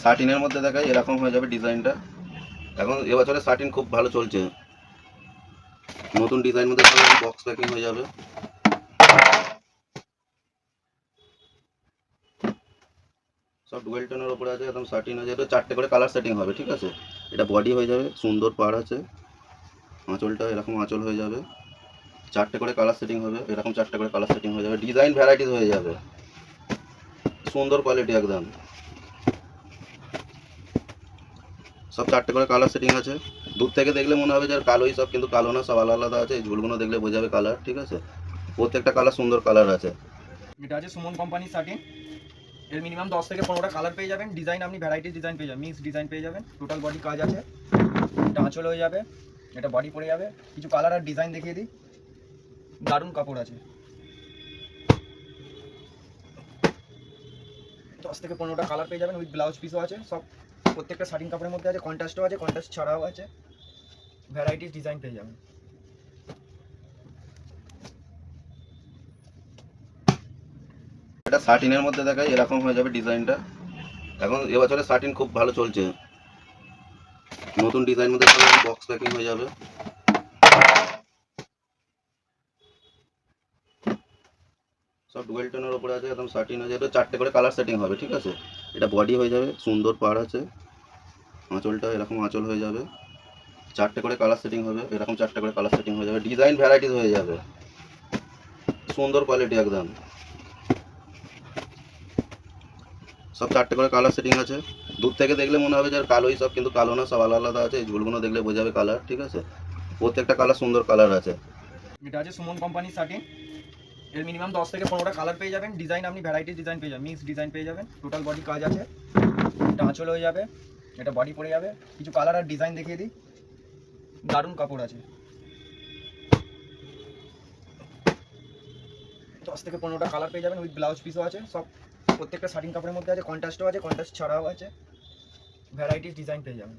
শার্টিনের মধ্যে দেখাই, এরকম হয়ে যাবে ডিজাইনটা। এখন এবছরে শার্টিন খুব ভালো চলছে, নতুন ডিজাইন মধ্যে বক্স প্যাকিং হয়ে যাবে। সব ডুয়েল টোনের ওপরে আছে, একদম শার্টিন হয়ে যাবে, 4টে করে কালার সেটিং হবে, ঠিক আছে। এটা বডি হয়ে যাবে, সুন্দর পাড় আছে, আঁচলটা এরকম আঁচল হয়ে যাবে, 4টে করে কালার সেটিং হবে, এরকম 4টে করে কালার সেটিং হয়ে যাবে, ডিজাইন ভ্যারাইটিস হয়ে যাবে, সুন্দর কোয়ালিটি একদম। সব 4টে করে কালার সেটিং আছে। দূর থেকে দেখলে মনে হবে যে কালোই সব, কিন্তু কালো না, সব আলাদা আলাদা আছে। এই ঝুলগুলো দেখলে বোঝা যাবে কালার, ঠিক আছে। প্রত্যেকটা কালার সুন্দর কালার আছে। এটা আছে সুমন কোম্পানির শার্টিন। এর মিনিমাম 10 থেকে 15টা কালার পেয়ে যাবেন, ডিজাইন আপনি ভ্যারাইটিস ডিজাইন পেয়ে যাবেন, মিক্স ডিজাইন পেয়ে যাবেন। টোটাল বডি কাজ আছে, এটা আঁচল হয়ে যাবে, এটা বডি পড়ে যাবে। কিছু কালার আর ডিজাইন দেখিয়ে দিই, দারুণ কাপড় আছে। 10 থেকে 15টা কালার পেয়ে যাবেন, উইথ ব্লাউজ পিসও আছে। সব প্রত্যেকটা শার্টিন কাপড়ের মধ্যে আছে, কন্ট্রাস্টও আছে, কন্ট্রাস্ট ছাড়াও আছে, ভ্যারাইটিস ডিজাইন পেয়ে যাবেন। এটা শার্টিনের মধ্যে দেখাই, এরকম হয়ে যাবে ডিজাইনটা। এখন এবছরে শার্টিন খুব ভালো চলছে, নতুন ডিজাইন মধ্যে বক্স প্যাকিং হয়ে যাবে। সব ডুয়েল টোনের ওপরে আছে, একদম শার্টিন হয়ে যাবে, 4টে করে কালার সেটিং হবে, ঠিক আছে। এটা বডি হয়ে যাবে, সুন্দর পাড় আছে, আঁচলটা এরকম আঁচল হয়ে যাবে, 4টে করে কালার সেটিং হবে, এরকম 4টে করে কালার সেটিং হয়ে যাবে, ডিজাইন ভ্যারাইটিস হয়ে যাবে, সুন্দর কোয়ালিটি একদম। সব 4টে করে কালার সেটিং আছে। দূর থেকে দেখলে মনে হবে যে কালোই সব, কিন্তু কালো না, সব আলাদা আলাদা আছে। এই ঝুলগুলো দেখলে বোঝা যাবে কালার, ঠিক আছে। প্রত্যেকটা কালার সুন্দর কালার আছে। এটা আছে সুমন কোম্পানির শার্টিন। এর মিনিমাম 10 থেকে 15টা কালার পেয়ে যাবেন, ডিজাইন আপনি ভ্যারাইটিস ডিজাইন পেয়ে যাবেন, মিক্স ডিজাইন পেয়ে যাবেন। টোটাল বডি কাজ আছে, এটা আঁচল হয়ে যাবে, এটা বডি পড়ে যাবে। কিছু কালার আর ডিজাইন দেখিয়ে দিই, দারুণ কাপড় আছে। 10 থেকে 15টা কালার পেয়ে যাবেন, উইথ ব্লাউজ পিসও আছে। সব প্রত্যেকটা শার্টিন কাপড়ের মধ্যে আছে, কন্ট্রাস্টও আছে, কন্ট্রাস্ট ছাড়াও আছে, ভ্যারাইটিস ডিজাইন পেয়ে যাবেন।